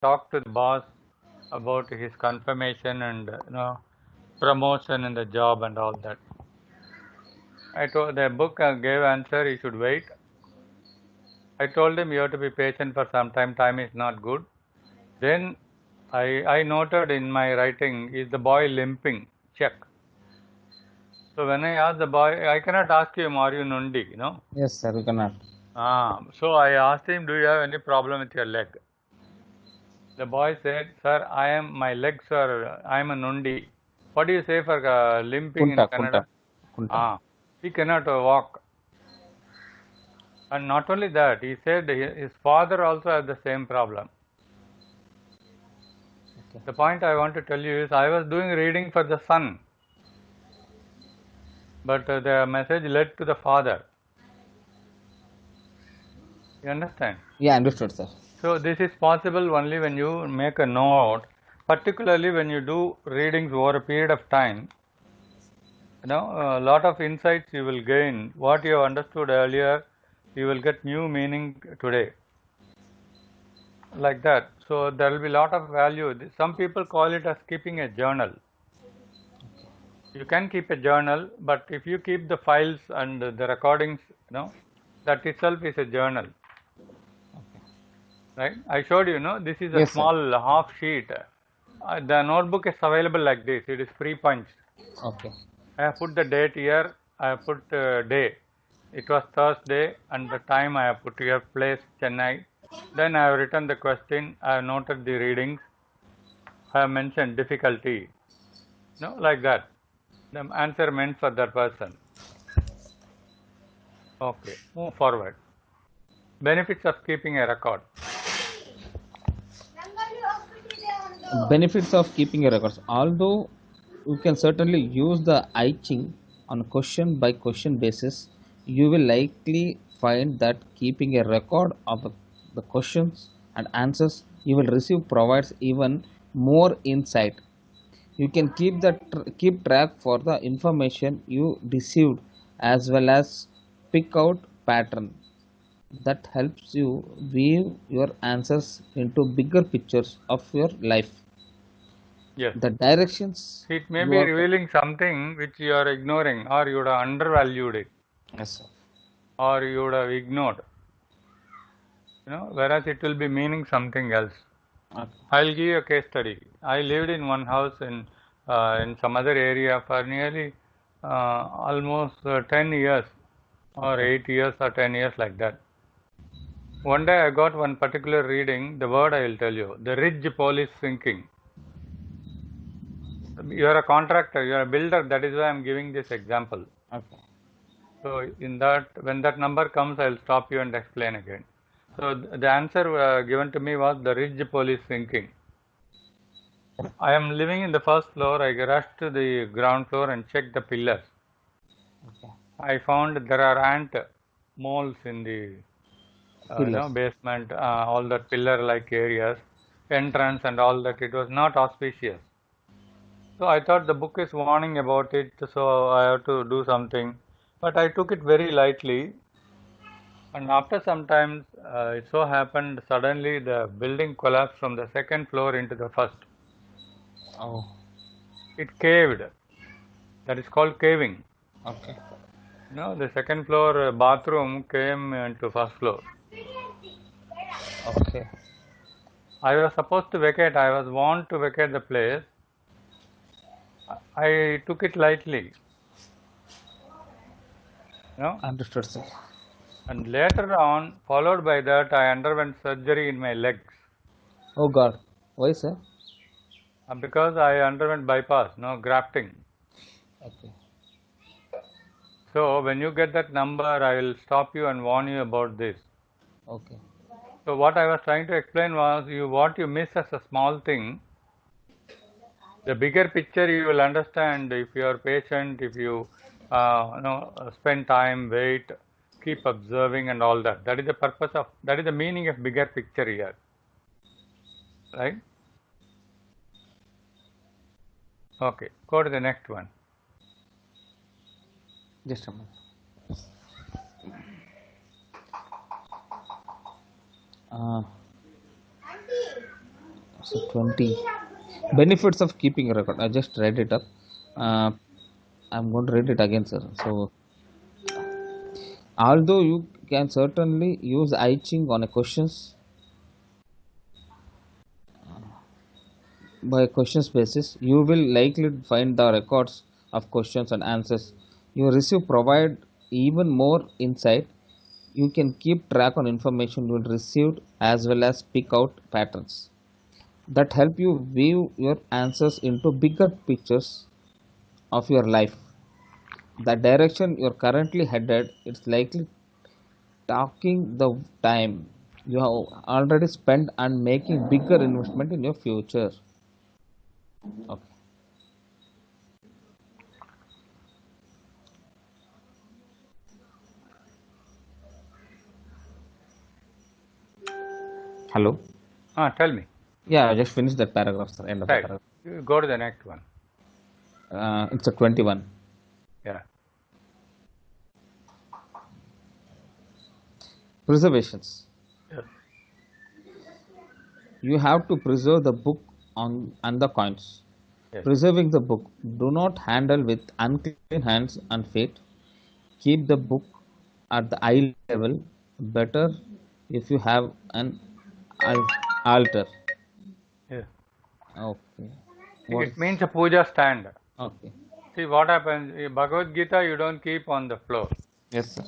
talk to the boss about his confirmation and promotion in the job and all that. I told the book gave answer he should wait. I told him you have to be patient for some time. Time is not good. Then I noted in my writing, is the boy limping? Check. So when I asked the boy, I cannot ask him, are you Nundi? Yes, sir, you cannot. So I asked him, do you have any problem with your leg? The boy said, sir, my legs are, I am a Nundi. What do you say for limping in Kunta. Kannada? He cannot walk. And not only that, he said his father also had the same problem. Okay. The point I want to tell you is I was doing reading for the son, but the message led to the father. You understand? Yeah, understood, sir. So this is possible only when you make a note, particularly when you do readings over a period of time. A lot of insights you will gain. What you have understood earlier, you will get new meaning today. Like that. So there will be a lot of value. Some people call it as keeping a journal. You can keep a journal, but if you keep the files and the recordings, that itself is a journal. Okay. Right? I showed you, this is a Yes, small sir. half sheet. The notebook is available like this. It is pre-punched. Okay. I have put the date here. I have put day. It was Thursday, and the time I have put here, place Chennai. Then I have written the question. I have noted the readings. I have mentioned difficulty. Like that. The answer meant for that person. Okay, move forward. Benefits of keeping a record. Benefits of keeping a records. Although you can certainly use the I Ching on a question by question basis, you will likely find that keeping a record of the questions and answers you will receive provides even more insight. You can keep track for the information you received as well as pick out pattern that helps you weave your answers into bigger pictures of your life. Yes. The directions It may you be are. revealing something which you are ignoring, or you would have undervalued it, Yes, sir. or you would have ignored. Whereas it will be meaning something else. Okay. I'll give you a case study. I lived in one house in some other area for nearly almost 10 years, or 8 years or 10 years, like that. One day I got one particular reading, the word I will tell you, the ridge pole is sinking. You are a contractor, you are a builder, that is why I am giving this example. Okay. So when that number comes, I will stop you and explain again. So the answer given to me was the ridge pole is sinking. I am living in the first floor. I rushed to the ground floor and checked the pillars. Okay. I found there are ant moles in the Pillars. basement, all that pillar-like areas, entrance and all that. It was not auspicious. So I thought the book is warning about it, so I have to do something. But I took it very lightly. And after some time, it so happened suddenly the building collapsed from the second floor into the first. Oh. It caved. That is called caving. Okay. The second floor bathroom came into first floor. Okay. I was supposed to vacate. I was warned to vacate the place. I took it lightly. Understood, sir. And later on, followed by that, I underwent surgery in my legs. Oh God. Why, sir? Because I underwent bypass, grafting. Okay. So when you get that number, I will stop you and warn you about this. Okay. So what I was trying to explain was what you miss as a small thing, the bigger picture you will understand if you are patient, if you spend time, wait, keep observing and all that. That is the purpose of, that is the meaning of bigger picture here, right? Okay, go to the next one. Just a minute. Uh, So 20 benefits of keeping a record. I just read it up. Uh, I'm going to read it again, sir. So although you can certainly use I Ching on a questions by questions basis, you will likely find the records of questions and answers you receive provide even more insight. You can keep track on information you received as well as pick out patterns that help you view your answers into bigger pictures of your life. The direction you're currently headed, it's likely talking the time you have already spent and making bigger investment in your future. Okay. Hello. Tell me. Yeah, I just finished that paragraph, sir. End of the Right. paragraph. You go to the next one. It's a 21. Yeah. Preservations. Yes. You have to preserve the book on and the coins. Yes. Preserving the book. Do not handle with unclean hands and feet. Keep the book at the eye level. Better if you have an altar. Yes. Okay. What? It means a puja stand. Okay. See what happens. In Bhagavad Gita, you don't keep on the floor. Yes, sir.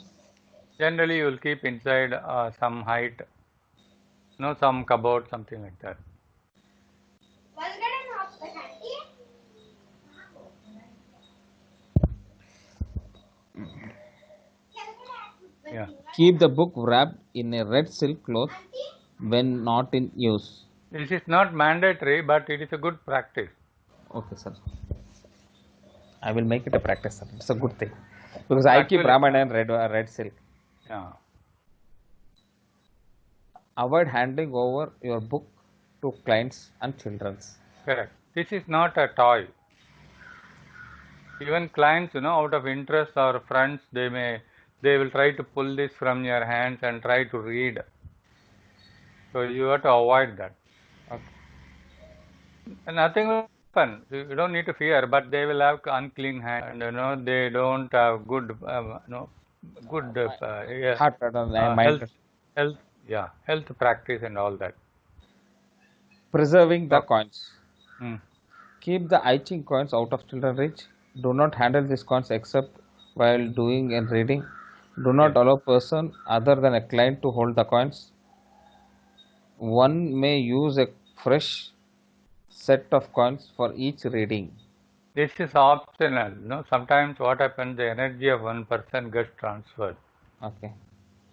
Generally, you will keep inside some height, some cupboard, something like that. Yeah. Keep the book wrapped in a red silk cloth when not in use. This is not mandatory, but it is a good practice. Okay, sir. I will make it a practice, sir. It's a good thing because I keep Actually, Ramayana and red silk. yeah. Avoid handing over your book to clients and childrens. Correct. This is not a toy. Even clients, out of interest or friends, they will try to pull this from your hands and try to read. So you have to avoid that. Okay. And nothing will happen. You don't need to fear, but they will have unclean hands, and they don't have good, good yeah, Heart pattern and health, mind. health, yeah, health practice and all that. Preserving the So, coins. mm, Keep the I Ching coins out of children's reach. Do not handle these coins except while doing and reading. Do yes. not allow person other than a client to hold the coins. One may use a fresh set of coins for each reading. This is optional. Sometimes what happens, the energy of one person gets transferred Okay.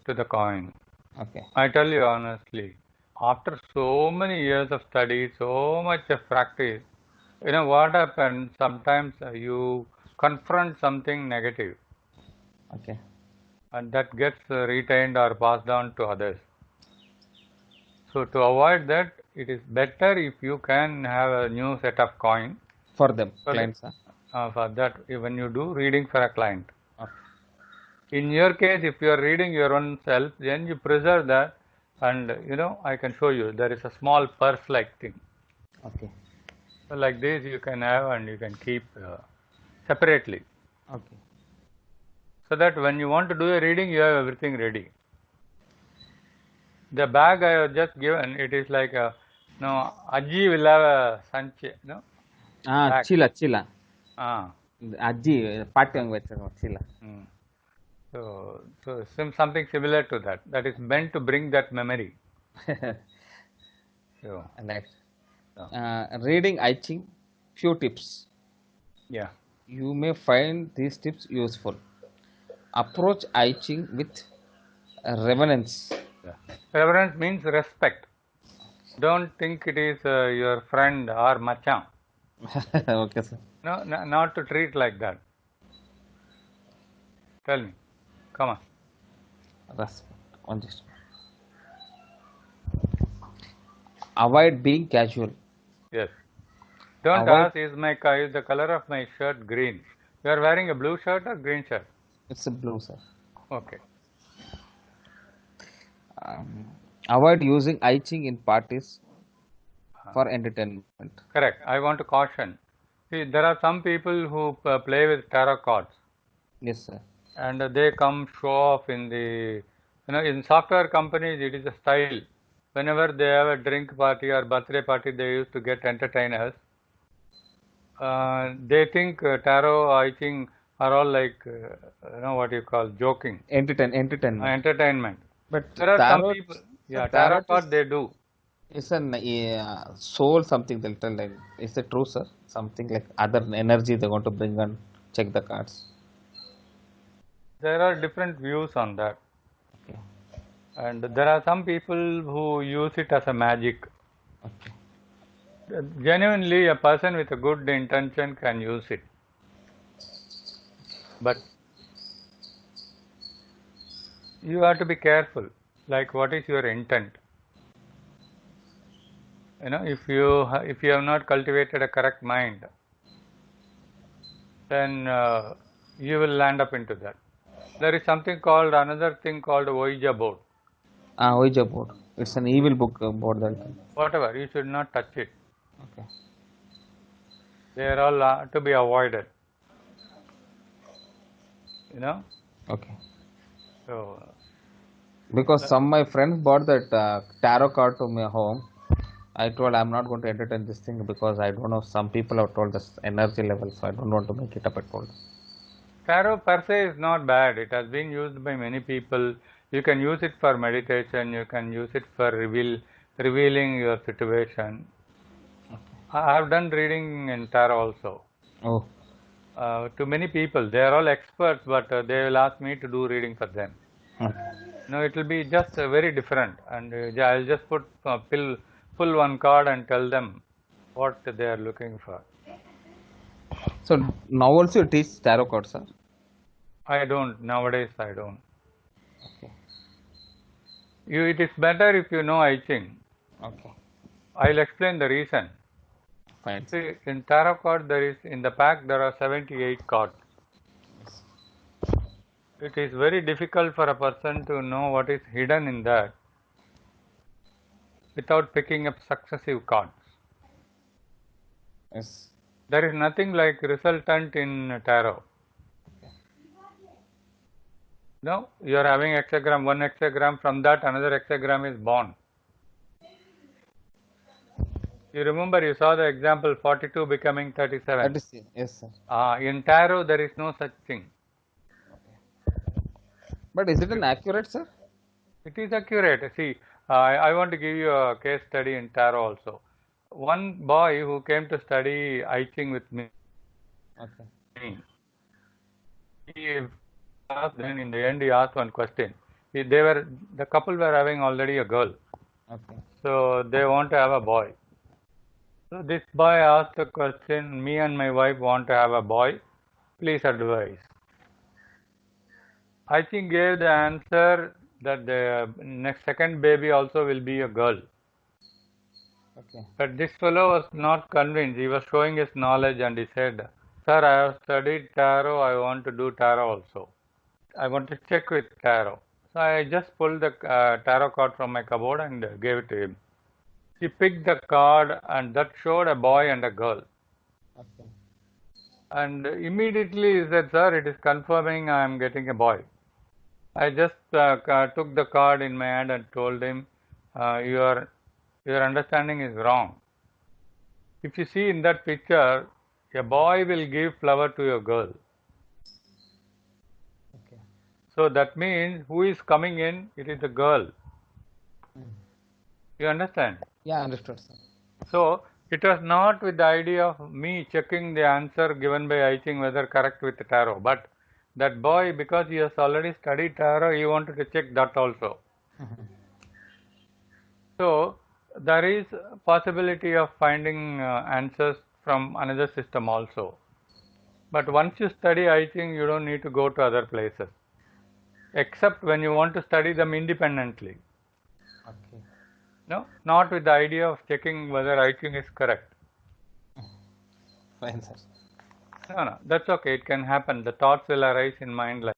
to the coin. Okay. I tell you honestly, after so many years of study, so much of practice, what happens, sometimes you confront something negative Okay. and that gets retained or passed on to others. So to avoid that, it is better if you can have a new set of coin For them, for, clients. Huh? for that when you do reading for a client. Okay. In your case, if you are reading your own self, then you preserve that, and I can show you. There is a small purse-like thing. Okay. So like this, you can have and you can keep separately, Okay. so that when you want to do a reading, you have everything ready. The bag I have just given, it is like a, Aji will have a sanche, bag. Chila. Ah. Ajji, ಪಾಠ್ಯಂಗ್ ವೆಚ್ಚ ಚೀಲ. Mm. So something similar to that. That is meant to bring that memory. So, Next. yeah. Reading I Ching, few tips. Yeah. You may find these tips useful. Approach I Ching with reverence. Yeah. Reverence means respect. Don't think it is your friend or machan. Okay, sir. No, not to treat like that. Tell me. Come on. Respect. On this. Avoid being casual. Yes. Don't Avoid. ask, is the color of my shirt green? You are wearing a blue shirt or green shirt? It's a blue, sir. Okay. Avoid using I Ching in parties for entertainment. Correct. I want to caution. See, there are some people who play with tarot cards, Yes, sir. and they come show off in in software companies. It is a style. Whenever they have a drink party or birthday party, they used to get entertainers. They think tarot, I think, are all like what you call joking, Entertainment. entertainment. But There are some tarot, people, sir, yeah, tarot tarot card they do. is an soul something they'll tell. Like, is it true, sir? Something like other energy they want to bring and check the cards. There are different views on that, Okay. and there are some people who use it as a magic. Okay. Genuinely, a person with a good intention can use it, but you have to be careful. Like, what is your intent? If you have not cultivated a correct mind, then you will land up into that. There is another thing called Ouija board. Ouija board. It's an evil book board that. Whatever, you should not touch it. Okay. They are all to be avoided. Okay. So, Because some my friends bought that tarot card to my home. I told I'm not going to entertain this thing because I don't know. Some people have told this energy level, so I don't want to make it up at all. tarot per se is not bad. It has been used by many people. You can use it for meditation. You can use it for revealing your situation. I have done reading in tarot also. Oh. To many people, they are all experts, but they will ask me to do reading for them. No, it will be just very different, and I'll just pull one card and tell them what they are looking for. So now also you teach tarot cards, sir? I don't. Nowadays, I don't. Okay. It is better if you know I Ching. Okay. I'll explain the reason. Fine. See, in tarot card, in the pack there are 78 cards. It is very difficult for a person to know what is hidden in that without picking up successive cards. Yes. There is nothing like resultant in tarot. No, you are having hexagram, one hexagram, from that another hexagram is born. You remember, you saw the example 42 becoming 37. Yes, sir. In tarot, there is no such thing. But is it an accurate, sir? It is accurate. See, I want to give you a case study in tarot also. One boy who came to study I Ching with me, he asked, then in the end he asked one question. The couple were having already a girl. Okay. So they want to have a boy. So this boy asked the question, me and my wife want to have a boy, please advise. I Ching gave the answer that the next second baby also will be a girl. Okay. But this fellow was not convinced. He was showing his knowledge and he said, sir, I have studied tarot. I want to do tarot also. I want to check with tarot. So I just pulled the tarot card from my cupboard and gave it to him. He picked the card and that showed a boy and a girl. Okay. And immediately he said, sir, it is confirming I am getting a boy. I just took the card in my hand and told him, your understanding is wrong. If you see in that picture, a boy will give flower to a girl. Okay. So that means who is coming in, it is a girl. You understand? Yeah, understood, sir. So it was not with the idea of me checking the answer given by I Ching whether correct with the tarot, but that boy, because he has already studied tarot, he wanted to check that also. So there is possibility of finding answers from another system also. But once you study I Ching, you don't need to go to other places, except when you want to study them independently. Okay. No, not with the idea of checking whether I Ching is correct. Fine, sir. No, that's okay. It can happen. The thoughts will arise in mind like